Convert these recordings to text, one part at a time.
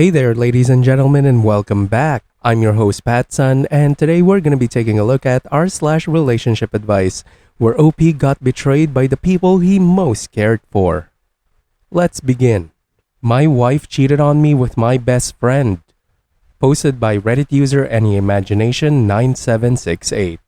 Hey there, ladies and gentlemen, and welcome back. I'm your host, Patsun, and today we're going to be taking a look at r/relationship advice, where OP got betrayed by the people he most cared for. Let's begin. My wife cheated on me with my best friend. Posted by Reddit user AnyImagination9768.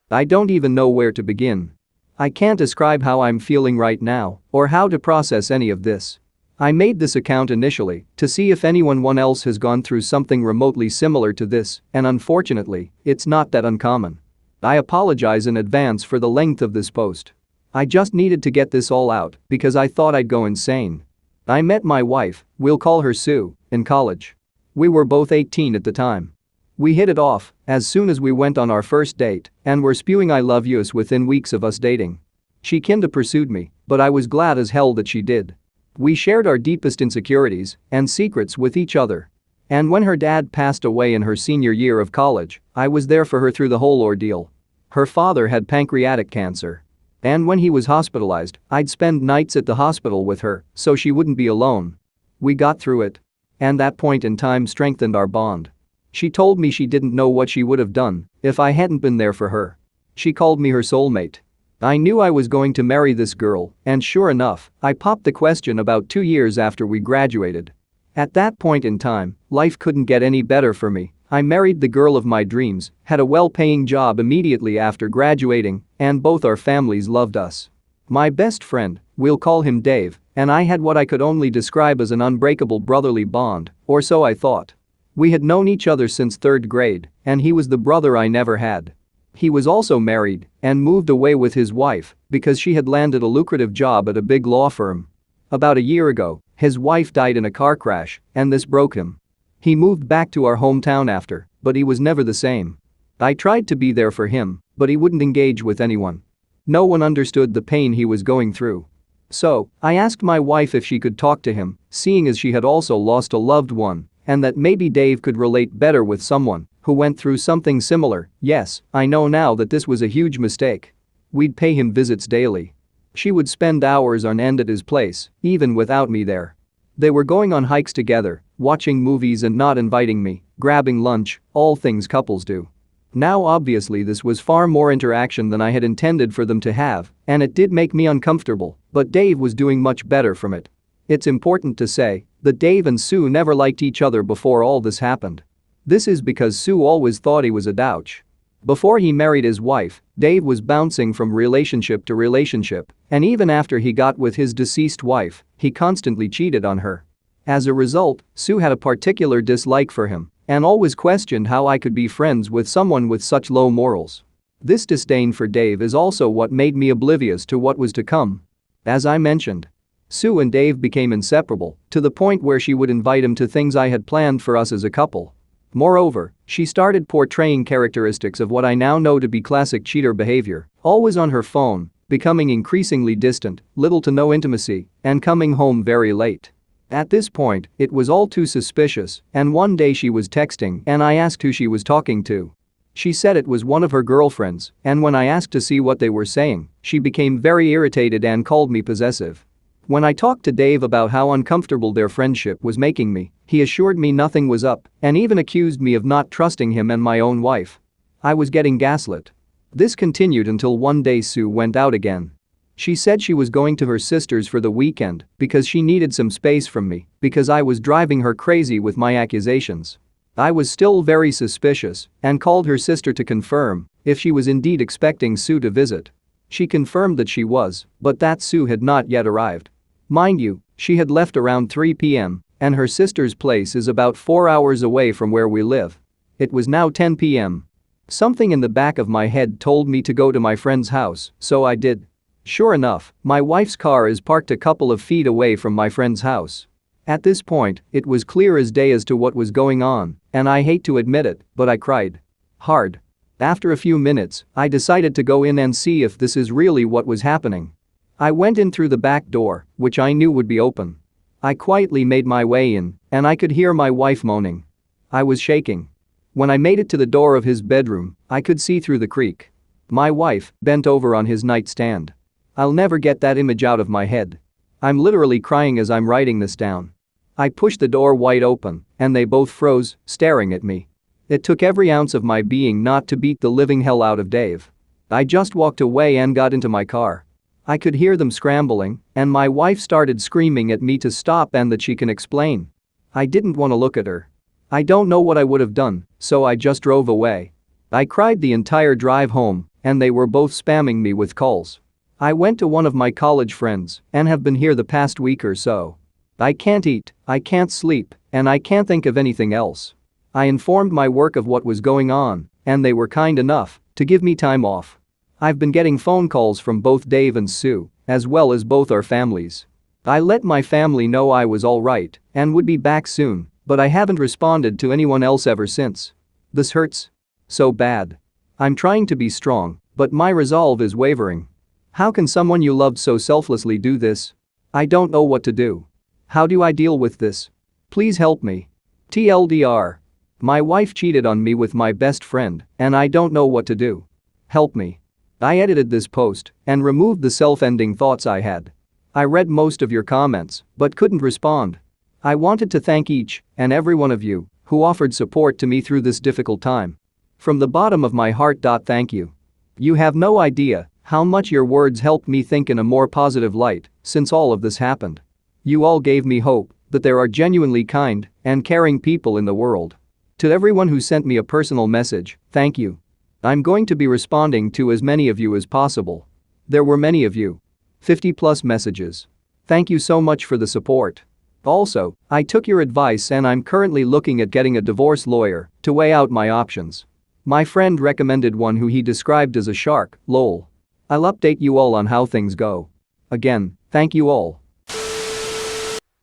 I don't even know where to begin. I can't describe how I'm feeling right now or how to process any of this. I made this account initially to see if anyone else has gone through something remotely similar to this, and unfortunately, it's not that uncommon. I apologize in advance for the length of this post. I just needed to get this all out because I thought I'd go insane. I met my wife, we'll call her Sue, in college. We were both 18 at the time. We hit it off as soon as we went on our first date and were spewing I love yous within weeks of us dating. She kinda pursued me, but I was glad as hell that she did. We shared our deepest insecurities and secrets with each other. And when her dad passed away in her senior year of college, I was there for her through the whole ordeal. Her father had pancreatic cancer. And when he was hospitalized, I'd spend nights at the hospital with her so she wouldn't be alone. We got through it. And that point in time strengthened our bond. She told me she didn't know what she would have done if I hadn't been there for her. She called me her soulmate. I knew I was going to marry this girl, and sure enough, I popped the question about 2 years after we graduated. At that point in time, life couldn't get any better for me. I married the girl of my dreams, had a well-paying job immediately after graduating, and both our families loved us. My best friend, we'll call him Dave, and I had what I could only describe as an unbreakable brotherly bond, or so I thought. We had known each other since 3rd grade, and he was the brother I never had. He was also married and moved away with his wife because she had landed a lucrative job at a big law firm. About a year ago, his wife died in a car crash, and this broke him. He moved back to our hometown after, but he was never the same. I tried to be there for him, but he wouldn't engage with anyone. No one understood the pain he was going through. So, I asked my wife if she could talk to him, seeing as she had also lost a loved one, and that maybe Dave could relate better with someone who went through something similar. Yes, I know now that this was a huge mistake. We'd pay him visits daily. She would spend hours on end at his place, even without me there. They were going on hikes together, watching movies and not inviting me, grabbing lunch, all things couples do. Now obviously this was far more interaction than I had intended for them to have, and it did make me uncomfortable, but Dave was doing much better from it. It's important to say that Dave and Sue never liked each other before all this happened. This is because Sue always thought he was a douche. Before he married his wife, Dave was bouncing from relationship to relationship, and even after he got with his deceased wife, he constantly cheated on her. As a result, Sue had a particular dislike for him and always questioned how I could be friends with someone with such low morals. This disdain for Dave is also what made me oblivious to what was to come. As I mentioned, Sue and Dave became inseparable to the point where she would invite him to things I had planned for us as a couple. Moreover, she started portraying characteristics of what I now know to be classic cheater behavior, always on her phone, becoming increasingly distant, little to no intimacy, and coming home very late. At this point, it was all too suspicious, and one day she was texting and I asked who she was talking to. She said it was one of her girlfriends, and when I asked to see what they were saying, she became very irritated and called me possessive. When I talked to Dave about how uncomfortable their friendship was making me, he assured me nothing was up and even accused me of not trusting him and my own wife. I was getting gaslit. This continued until one day Sue went out again. She said she was going to her sister's for the weekend because she needed some space from me because I was driving her crazy with my accusations. I was still very suspicious and called her sister to confirm if she was indeed expecting Sue to visit. She confirmed that she was, but that Sue had not yet arrived. Mind you, she had left around 3 p.m., and her sister's place is about 4 hours away from where we live. It was now 10 p.m. Something in the back of my head told me to go to my friend's house, so I did. Sure enough, my wife's car is parked a couple of feet away from my friend's house. At this point, it was clear as day as to what was going on, and I hate to admit it, but I cried. Hard. After a few minutes, I decided to go in and see if this is really what was happening. I went in through the back door, which I knew would be open. I quietly made my way in, and I could hear my wife moaning. I was shaking. When I made it to the door of his bedroom, I could see through the creak. My wife, bent over on his nightstand. I'll never get that image out of my head. I'm literally crying as I'm writing this down. I pushed the door wide open, and they both froze, staring at me. It took every ounce of my being not to beat the living hell out of Dave. I just walked away and got into my car. I could hear them scrambling, and my wife started screaming at me to stop and that she can explain. I didn't want to look at her. I don't know what I would have done, so I just drove away. I cried the entire drive home, and they were both spamming me with calls. I went to one of my college friends and have been here the past week or so. I can't eat, I can't sleep, and I can't think of anything else. I informed my work of what was going on, and they were kind enough to give me time off. I've been getting phone calls from both Dave and Sue, as well as both our families. I let my family know I was alright and would be back soon, but I haven't responded to anyone else ever since. This hurts so bad. I'm trying to be strong, but my resolve is wavering. How can someone you loved so selflessly do this? I don't know what to do. How do I deal with this? Please help me. TLDR. My wife cheated on me with my best friend, and I don't know what to do. Help me. I edited this post and removed the self-ending thoughts I had. I read most of your comments, but couldn't respond. I wanted to thank each and every one of you who offered support to me through this difficult time. From the bottom of my heart. Thank you. You have no idea how much your words helped me think in a more positive light since all of this happened. You all gave me hope that there are genuinely kind and caring people in the world. To everyone who sent me a personal message, thank you. I'm going to be responding to as many of you as possible. There were many of you. 50+ messages. Thank you so much for the support. Also, I took your advice and I'm currently looking at getting a divorce lawyer to weigh out my options. My friend recommended one who he described as a shark, lol. I'll update you all on how things go. Again, thank you all.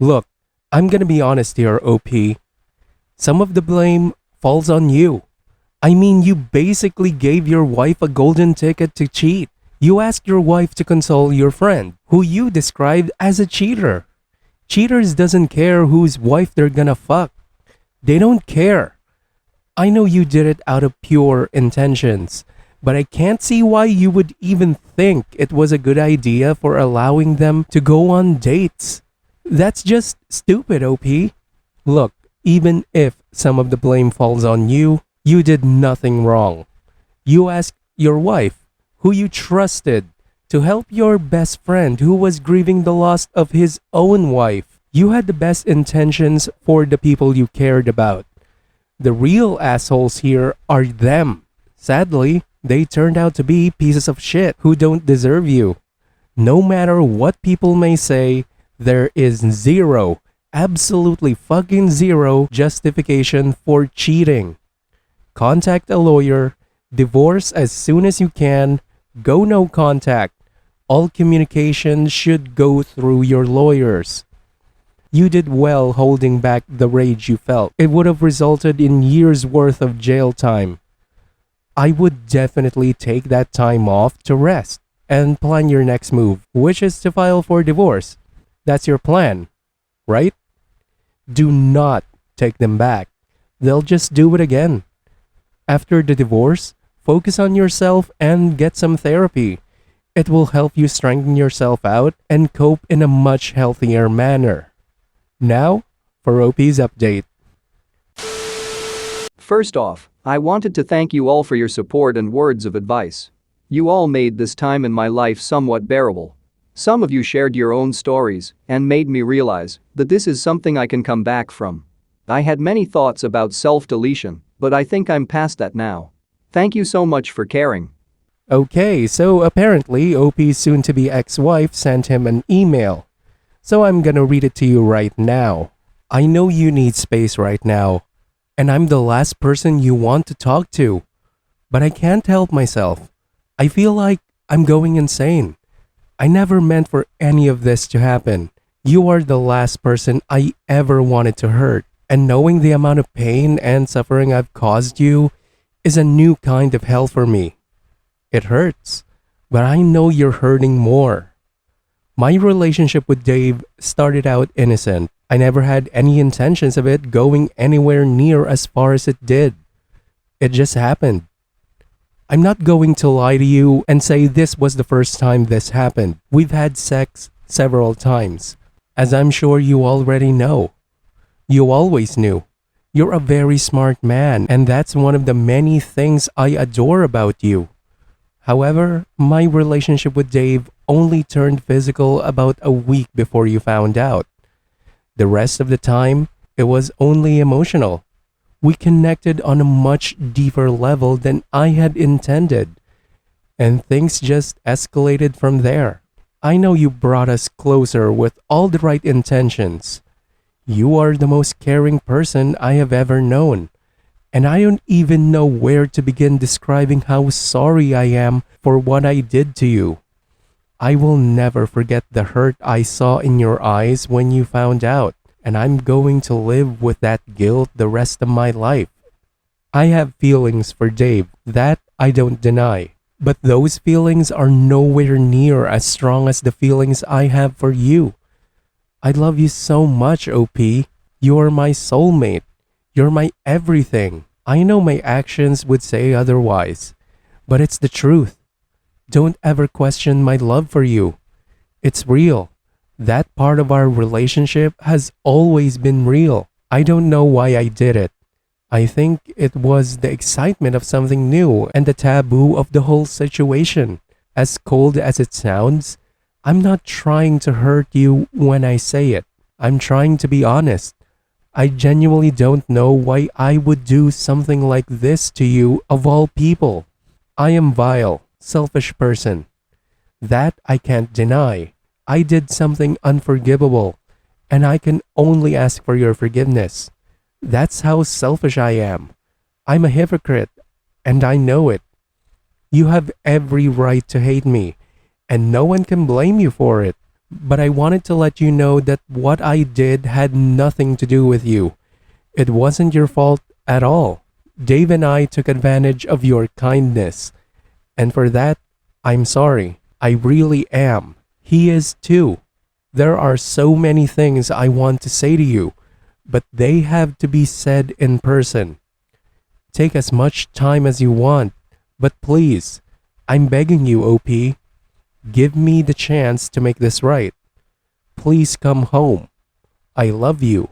Look, I'm gonna be honest here, OP. Some of the blame falls on you. I mean, you basically gave your wife a golden ticket to cheat. You asked your wife to console your friend, who you described as a cheater. Cheaters doesn't care whose wife they're gonna fuck. They don't care. I know you did it out of pure intentions, but I can't see why you would even think it was a good idea for allowing them to go on dates. That's just stupid, OP. Look, even if some of the blame falls on you, you did nothing wrong. You asked your wife, who you trusted, to help your best friend who was grieving the loss of his own wife. You had the best intentions for the people you cared about. The real assholes here are them. Sadly, they turned out to be pieces of shit who don't deserve you. No matter what people may say, there is zero, absolutely fucking zero justification for cheating. Contact a lawyer, divorce as soon as you can, go no contact. All communication should go through your lawyers. You did well holding back the rage you felt. It would have resulted in years worth of jail time. I would definitely take that time off to rest and plan your next move, which is to file for divorce. That's your plan, right? Do not take them back. They'll just do it again. After the divorce, focus on yourself and get some therapy. It will help you strengthen yourself out and cope in a much healthier manner. Now, for OP's update. First off, I wanted to thank you all for your support and words of advice. You all made this time in my life somewhat bearable. Some of you shared your own stories and made me realize that this is something I can come back from. I had many thoughts about self-deletion, but I think I'm past that now. Thank you so much for caring. Okay, so apparently OP's soon-to-be ex-wife sent him an email. So I'm gonna read it to you right now. I know you need space right now, and I'm the last person you want to talk to. But I can't help myself. I feel like I'm going insane. I never meant for any of this to happen. You are the last person I ever wanted to hurt. And knowing the amount of pain and suffering I've caused you is a new kind of hell for me. It hurts, but I know you're hurting more. My relationship with Dave started out innocent. I never had any intentions of it going anywhere near as far as it did. It just happened. I'm not going to lie to you and say this was the first time this happened. We've had sex several times, as I'm sure you already know. You always knew. You're a very smart man, and that's one of the many things I adore about you. However, my relationship with Dave only turned physical about a week before you found out. The rest of the time, it was only emotional. We connected on a much deeper level than I had intended, and things just escalated from there. I know you brought us closer with all the right intentions. You are the most caring person I have ever known, and I don't even know where to begin describing how sorry I am for what I did to you. I will never forget the hurt I saw in your eyes when you found out, and I'm going to live with that guilt the rest of my life. I have feelings for Dave, that I don't deny, but those feelings are nowhere near as strong as the feelings I have for you. I love you so much, OP. You're my soulmate. You're my everything. I know my actions would say otherwise, but it's the truth. Don't ever question my love for you. It's real. That part of our relationship has always been real. I don't know why I did it. I think it was the excitement of something new and the taboo of the whole situation. As cold as it sounds, I'm not trying to hurt you when I say it. I'm trying to be honest. I genuinely don't know why I would do something like this to you of all people. I am vile, selfish person. That I can't deny. I did something unforgivable, and I can only ask for your forgiveness. That's how selfish I am. I'm a hypocrite, and I know it. You have every right to hate me, and no one can blame you for it. But I wanted to let you know that what I did had nothing to do with you. It wasn't your fault at all. Dave and I took advantage of your kindness, and for that, I'm sorry. I really am. He is too. There are so many things I want to say to you, but they have to be said in person. Take as much time as you want, but please, I'm begging you, OP. Give me the chance to make this right. Please come home. I love you.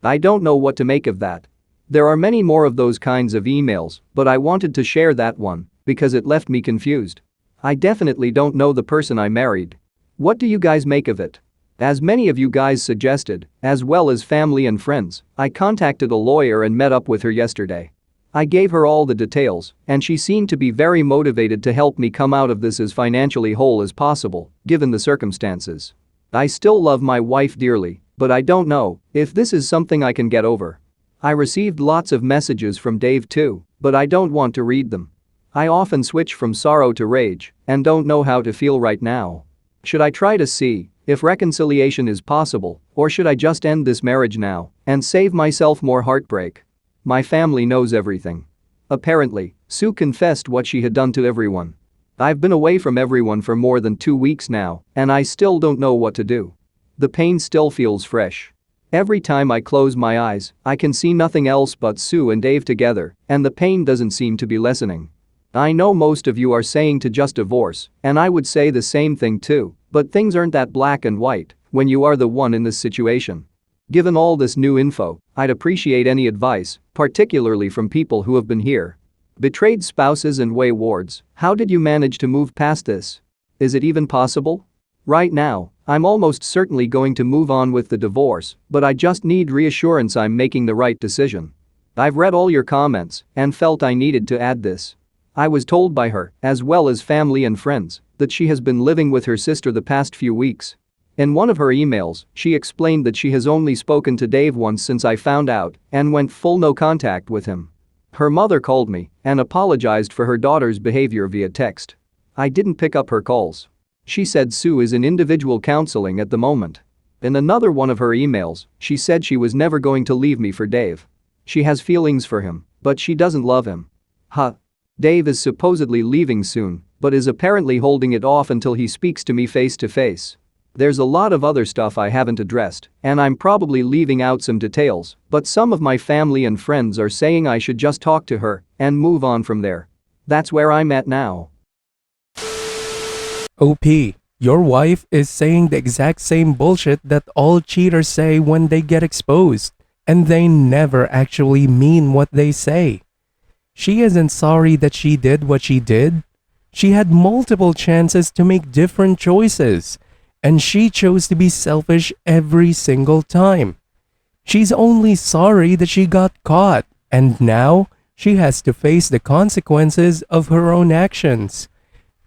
I don't know what to make of that. There are many more of those kinds of emails, but I wanted to share that one because it left me confused. I definitely don't know the person I married. What do you guys make of it? As many of you guys suggested, as well as family and friends, I contacted a lawyer and met up with her yesterday. I gave her all the details, and she seemed to be very motivated to help me come out of this as financially whole as possible, given the circumstances. I still love my wife dearly, but I don't know if this is something I can get over. I received lots of messages from Dave too, but I don't want to read them. I often switch from sorrow to rage and don't know how to feel right now. Should I try to see if reconciliation is possible, or should I just end this marriage now and save myself more heartbreak? My family knows everything. Apparently, Sue confessed what she had done to everyone. I've been away from everyone for more than 2 weeks now, and I still don't know what to do. The pain still feels fresh. Every time I close my eyes, I can see nothing else but Sue and Dave together, and the pain doesn't seem to be lessening. I know most of you are saying to just divorce, and I would say the same thing too, but things aren't that black and white when you are the one in this situation. Given all this new info, I'd appreciate any advice, particularly from people who have been here. Betrayed spouses and waywards, how did you manage to move past this? Is it even possible? Right now, I'm almost certainly going to move on with the divorce, but I just need reassurance I'm making the right decision. I've read all your comments and felt I needed to add this. I was told by her, as well as family and friends, that she has been living with her sister the past few weeks. In one of her emails, she explained that she has only spoken to Dave once since I found out and went full no contact with him. Her mother called me and apologized for her daughter's behavior via text. I didn't pick up her calls. She said Sue is in individual counseling at the moment. In another one of her emails, she said she was never going to leave me for Dave. She has feelings for him, but she doesn't love him. Dave is supposedly leaving soon, but is apparently holding it off until he speaks to me face to face. There's a lot of other stuff I haven't addressed, and I'm probably leaving out some details, but some of my family and friends are saying I should just talk to her and move on from there. That's where I'm at now. OP, your wife is saying the exact same bullshit that all cheaters say when they get exposed. and they never actually mean what they say. She isn't sorry that she did what she did. She had multiple chances to make different choices, and she chose to be selfish every single time. She's only sorry that she got caught, and now she has to face the consequences of her own actions.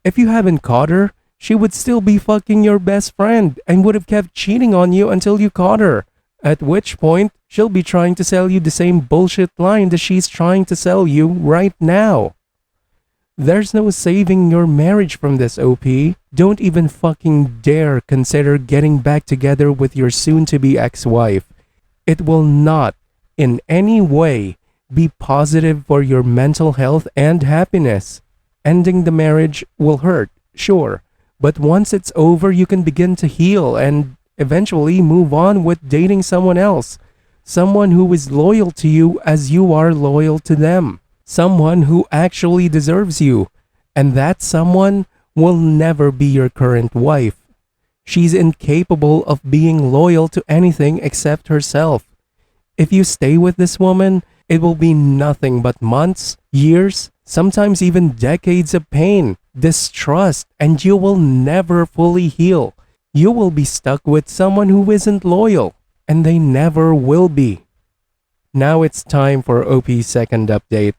If you haven't caught her, she would still be fucking your best friend and would have kept cheating on you until you caught her. At which point, she'll be trying to sell you the same bullshit line that she's trying to sell you right now. There's no saving your marriage from this, OP. Don't even fucking dare consider getting back together with your soon-to-be ex-wife. It will not, in any way, be positive for your mental health and happiness. Ending the marriage will hurt, sure, but once it's over, you can begin to heal and eventually move on with dating someone else. Someone who is loyal to you as you are loyal to them. Someone who actually deserves you. And that someone will never be your current wife. She's incapable of being loyal to anything except herself. If you stay with this woman, it will be nothing but months, years, sometimes even decades of pain, distrust, and you will never fully heal. You will be stuck with someone who isn't loyal, and they never will be. Now it's time for OP's second update.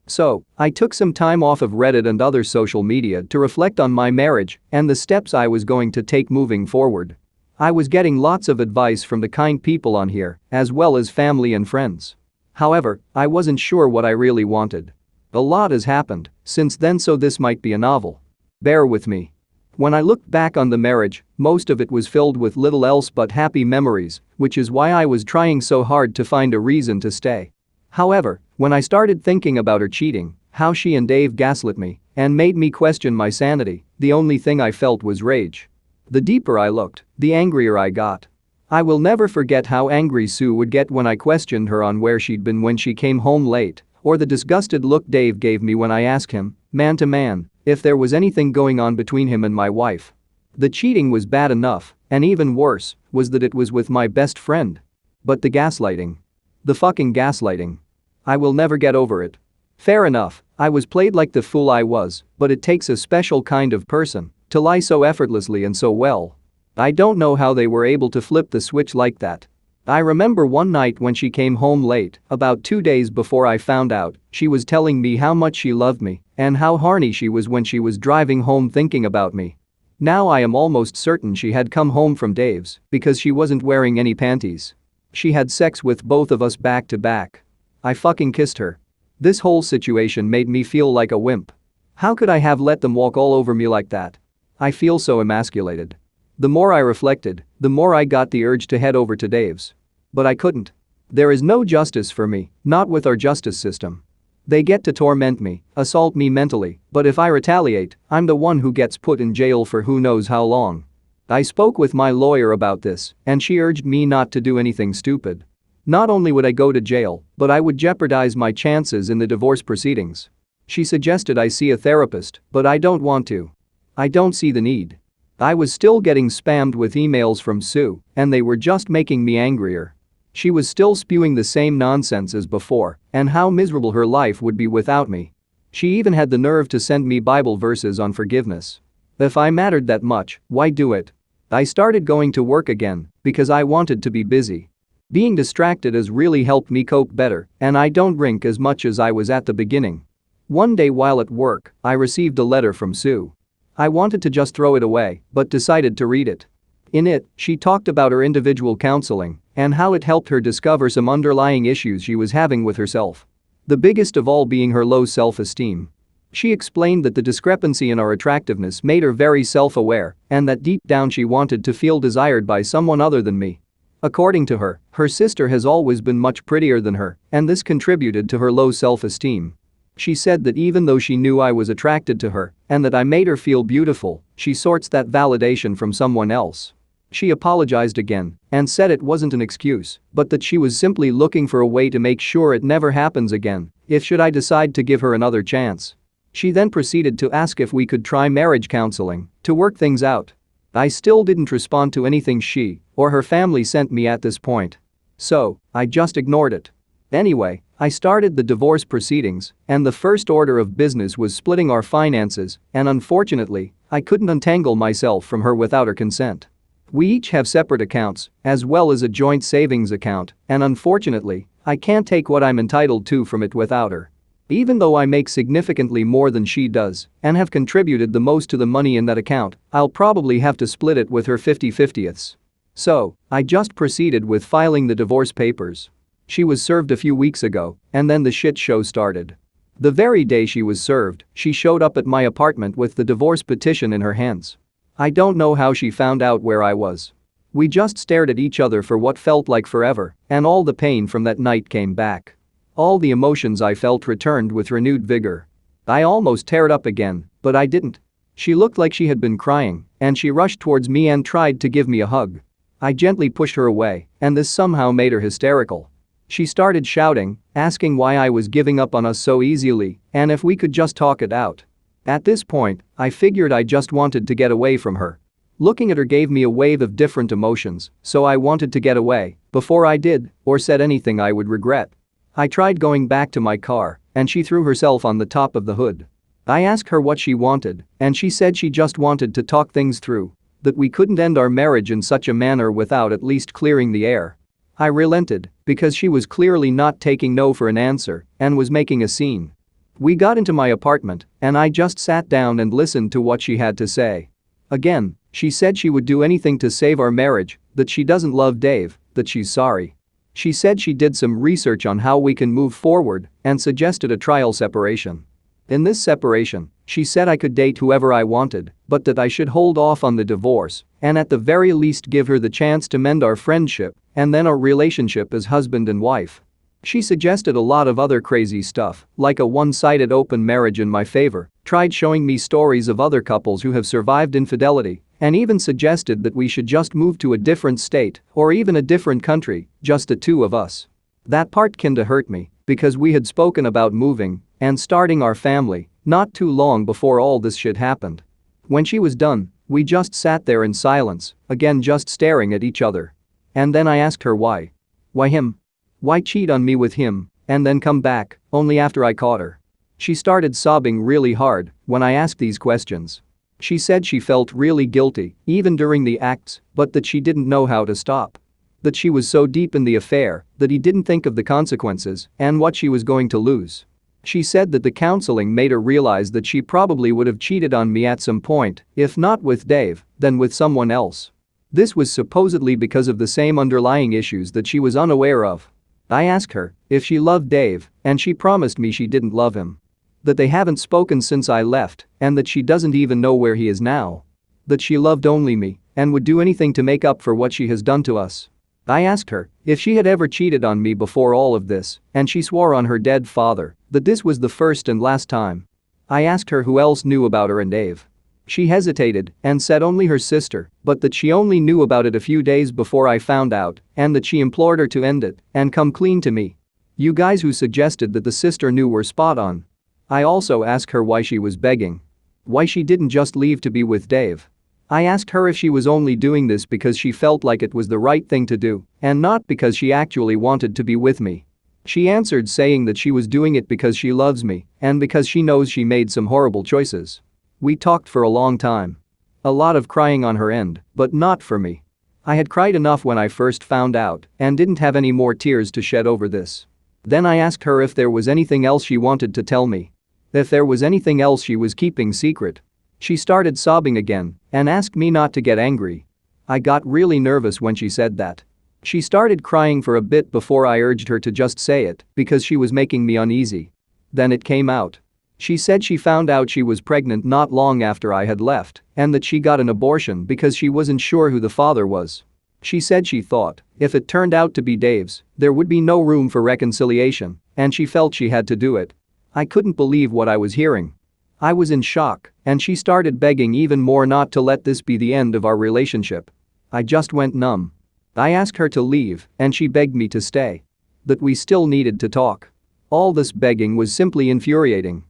So, I took some time off of Reddit and other social media to reflect on my marriage and the steps I was going to take moving forward. I was getting lots of advice from the kind people on here, as well as family and friends. However, I wasn't sure what I really wanted. A lot has happened since then, so this might be a novel. Bear with me. When I looked back on the marriage, most of it was filled with little else but happy memories, which is why I was trying so hard to find a reason to stay. However, when I started thinking about her cheating, how she and Dave gaslit me, and made me question my sanity, the only thing I felt was rage. The deeper I looked, the angrier I got. I will never forget how angry Sue would get when I questioned her on where she'd been when she came home late, or the disgusted look Dave gave me when I asked him, man to man, if there was anything going on between him and my wife. The cheating was bad enough, and even worse was that it was with my best friend. But the gaslighting. The fucking gaslighting. I will never get over it. Fair enough, I was played like the fool I was, but it takes a special kind of person to lie so effortlessly and so well. I don't know how they were able to flip the switch like that. I remember one night when she came home late, about 2 days before I found out, she was telling me how much she loved me and how horny she was when she was driving home thinking about me. Now I am almost certain she had come home from Dave's because she wasn't wearing any panties. She had sex with both of us back to back. I fucking kissed her. This whole situation made me feel like a wimp. How could I have let them walk all over me like that? I feel so emasculated. The more I reflected, the more I got the urge to head over to Dave's. But I couldn't. There is no justice for me, not with our justice system. They get to torment me, assault me mentally, but if I retaliate, I'm the one who gets put in jail for who knows how long. I spoke with my lawyer about this, and she urged me not to do anything stupid. Not only would I go to jail, but I would jeopardize my chances in the divorce proceedings. She suggested I see a therapist, but I don't want to. I don't see the need. I was still getting spammed with emails from Sue, and they were just making me angrier. She was still spewing the same nonsense as before, and how miserable her life would be without me. She even had the nerve to send me Bible verses on forgiveness. If I mattered that much, why do it? I started going to work again because I wanted to be busy. Being distracted has really helped me cope better, and I don't drink as much as I was at the beginning. One day while at work, I received a letter from Sue. I wanted to just throw it away, but decided to read it. In it, she talked about her individual counseling and how it helped her discover some underlying issues she was having with herself. The biggest of all being her low self-esteem. She explained that the discrepancy in our attractiveness made her very self-aware and that deep down she wanted to feel desired by someone other than me. According to her, her sister has always been much prettier than her, and this contributed to her low self-esteem. She said that even though she knew I was attracted to her and that I made her feel beautiful, she sorts that validation from someone else. She apologized again and said it wasn't an excuse, but that she was simply looking for a way to make sure it never happens again if should I decide to give her another chance. She then proceeded to ask if we could try marriage counseling to work things out. I still didn't respond to anything she or her family sent me at this point. So, I just ignored it. Anyway, I started the divorce proceedings, and the first order of business was splitting our finances, and unfortunately, I couldn't untangle myself from her without her consent. We each have separate accounts, as well as a joint savings account, and unfortunately, I can't take what I'm entitled to from it without her. Even though I make significantly more than she does and have contributed the most to the money in that account, I'll probably have to split it with her 50/50ths. So, I just proceeded with filing the divorce papers. She was served a few weeks ago, and then the shit show started. The very day she was served, she showed up at my apartment with the divorce petition in her hands. I don't know how she found out where I was. We just stared at each other for what felt like forever, and all the pain from that night came back. All the emotions I felt returned with renewed vigor. I almost teared up again, but I didn't. She looked like she had been crying, and she rushed towards me and tried to give me a hug. I gently pushed her away, and this somehow made her hysterical. She started shouting, asking why I was giving up on us so easily, and if we could just talk it out. At this point, I figured I just wanted to get away from her. Looking at her gave me a wave of different emotions, so I wanted to get away before I did or said anything I would regret. I tried going back to my car, and she threw herself on the top of the hood. I asked her what she wanted, and she said she just wanted to talk things through, that we couldn't end our marriage in such a manner without at least clearing the air. I relented, because she was clearly not taking no for an answer and was making a scene. We got into my apartment, and I just sat down and listened to what she had to say. Again, she said she would do anything to save our marriage, that she doesn't love Dave, that she's sorry. She said she did some research on how we can move forward and suggested a trial separation. In this separation, she said I could date whoever I wanted, but that I should hold off on the divorce and at the very least give her the chance to mend our friendship and then our relationship as husband and wife. She suggested a lot of other crazy stuff, like a one-sided open marriage in my favor, tried showing me stories of other couples who have survived infidelity, and even suggested that we should just move to a different state or even a different country, just the two of us. That part kinda hurt me, because we had spoken about moving and starting our family not too long before all this shit happened. When she was done, we just sat there in silence, again just staring at each other. And then I asked her why. Why him? Why cheat on me with him and then come back only after I caught her? She started sobbing really hard when I asked these questions. She said she felt really guilty, even during the acts, but that she didn't know how to stop. That she was so deep in the affair that he didn't think of the consequences and what she was going to lose. She said that the counseling made her realize that she probably would have cheated on me at some point, if not with Dave, then with someone else. This was supposedly because of the same underlying issues that she was unaware of. I asked her if she loved Dave, and she promised me she didn't love him. That they haven't spoken since I left, and that she doesn't even know where he is now. That she loved only me and would do anything to make up for what she has done to us. I asked her if she had ever cheated on me before all of this, and she swore on her dead father that this was the first and last time. I asked her who else knew about her and Dave. She hesitated and said only her sister, but that she only knew about it a few days before I found out, and that she implored her to end it and come clean to me. You guys who suggested that the sister knew were spot on. I also asked her why she was begging. Why she didn't just leave to be with Dave. I asked her if she was only doing this because she felt like it was the right thing to do and not because she actually wanted to be with me. She answered saying that she was doing it because she loves me and because she knows she made some horrible choices. We talked for a long time. A lot of crying on her end, but not for me. I had cried enough when I first found out and didn't have any more tears to shed over this. Then I asked her if there was anything else she wanted to tell me. If there was anything else she was keeping secret. She started sobbing again and asked me not to get angry. I got really nervous when she said that. She started crying for a bit before I urged her to just say it because she was making me uneasy. Then it came out. She said she found out she was pregnant not long after I had left and that she got an abortion because she wasn't sure who the father was. She said she thought if it turned out to be Dave's, there would be no room for reconciliation, and she felt she had to do it. I couldn't believe what I was hearing. I was in shock, and she started begging even more not to let this be the end of our relationship. I just went numb. I asked her to leave, and she begged me to stay. That we still needed to talk. All this begging was simply infuriating.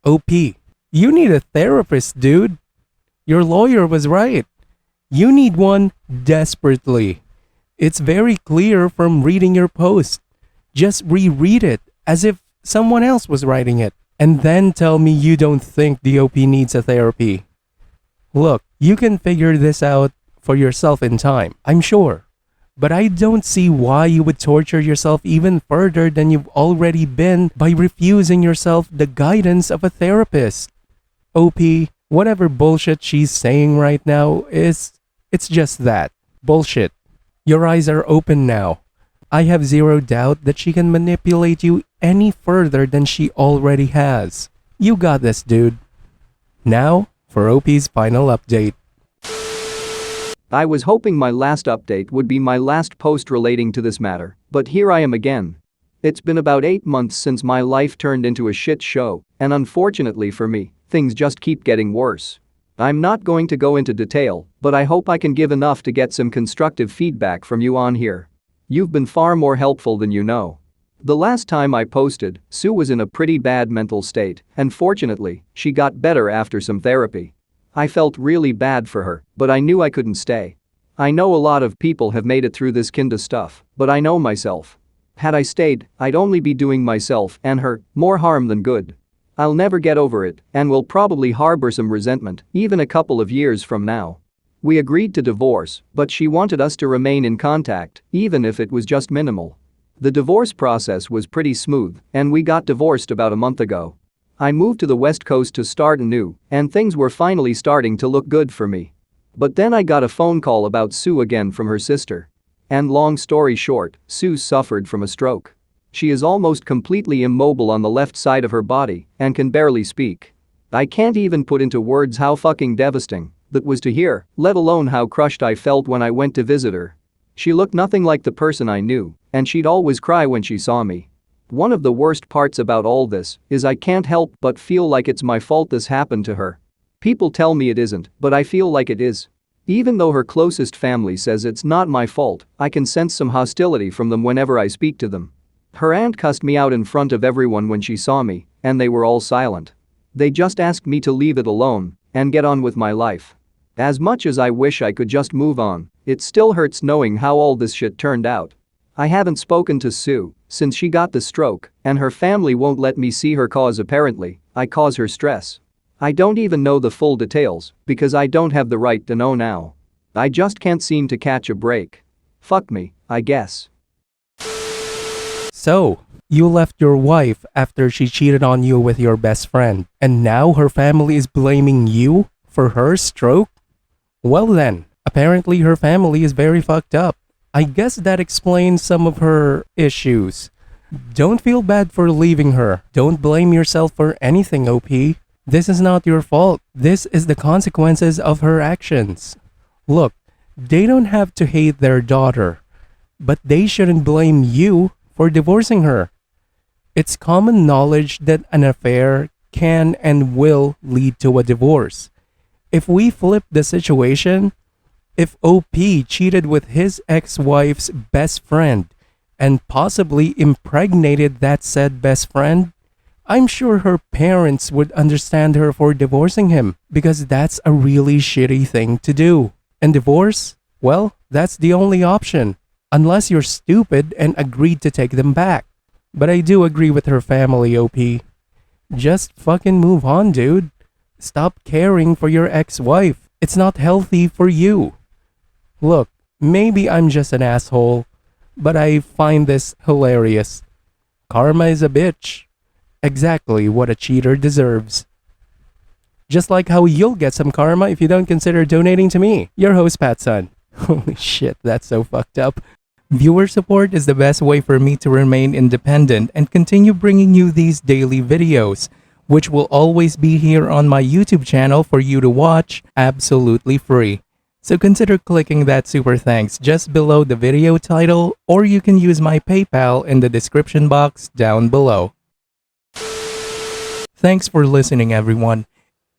OP, you need a therapist, dude. Your lawyer was right. You need one desperately. It's very clear from reading your post. Just reread it as if someone else was writing it, and then tell me you don't think the OP needs a therapy. Look, you can figure this out for yourself in time, I'm sure. But I don't see why you would torture yourself even further than you've already been by refusing yourself the guidance of a therapist. OP, whatever bullshit she's saying right now it's just that. Bullshit. Your eyes are open now. I have zero doubt that she can manipulate you any further than she already has. You got this, dude. Now, for OP's final update. I was hoping my last update would be my last post relating to this matter, but here I am again. It's been about 8 months since my life turned into a shit show, and unfortunately for me, things just keep getting worse. I'm not going to go into detail, but I hope I can give enough to get some constructive feedback from you on here. You've been far more helpful than you know. The last time I posted, Sue was in a pretty bad mental state, and fortunately, she got better after some therapy. I felt really bad for her, but I knew I couldn't stay. I know a lot of people have made it through this kinda stuff, but I know myself. Had I stayed, I'd only be doing myself and her more harm than good. I'll never get over it and will probably harbor some resentment even a couple of years from now. We agreed to divorce, but she wanted us to remain in contact, even if it was just minimal. The divorce process was pretty smooth, and we got divorced about a month ago. I moved to the West Coast to start anew, and things were finally starting to look good for me. But then I got a phone call about Sue again from her sister. And long story short, Sue suffered from a stroke. She is almost completely immobile on the left side of her body and can barely speak. I can't even put into words how fucking devastating that was to hear, let alone how crushed I felt when I went to visit her. She looked nothing like the person I knew, and she'd always cry when she saw me. One of the worst parts about all this is I can't help but feel like it's my fault this happened to her. People tell me it isn't, but I feel like it is. Even though her closest family says it's not my fault, I can sense some hostility from them whenever I speak to them. Her aunt cussed me out in front of everyone when she saw me, and they were all silent. They just asked me to leave it alone and get on with my life. As much as I wish I could just move on, it still hurts knowing how all this shit turned out. I haven't spoken to Sue since she got the stroke, and her family won't let me see her cause apparently I cause her stress. I don't even know the full details because I don't have the right to know now. I just can't seem to catch a break. Fuck me, I guess. So, you left your wife after she cheated on you with your best friend, and now her family is blaming you for her stroke? Well then, apparently her family is very fucked up. I guess that explains some of her issues. Don't feel bad for leaving her. Don't blame yourself for anything, OP. This is not your fault. This is the consequences of her actions. Look, they don't have to hate their daughter, but they shouldn't blame you for divorcing her. It's common knowledge that an affair can and will lead to a divorce. If we flip the situation, if OP cheated with his ex-wife's best friend and possibly impregnated that said best friend, I'm sure her parents would understand her for divorcing him because that's a really shitty thing to do. And divorce? Well, that's the only option. Unless you're stupid and agreed to take them back. But I do agree with her family, OP. Just fucking move on, dude. Stop caring for your ex-wife. It's not healthy for you. Look, maybe I'm just an asshole, but I find this hilarious. Karma is a bitch. Exactly what a cheater deserves. Just like how you'll get some karma if you don't consider donating to me, your host PattSun. Holy shit, that's so fucked up. Viewer support is the best way for me to remain independent and continue bringing you these daily videos, which will always be here on my YouTube channel for you to watch absolutely free. So consider clicking that super thanks just below the video title, or you can use my PayPal in the description box down below. Thanks for listening, everyone.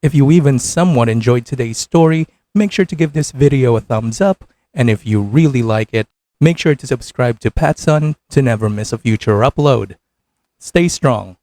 If you even somewhat enjoyed today's story, make sure to give this video a thumbs up, and if you really like it, make sure to subscribe to PattSun to never miss a future upload. Stay strong.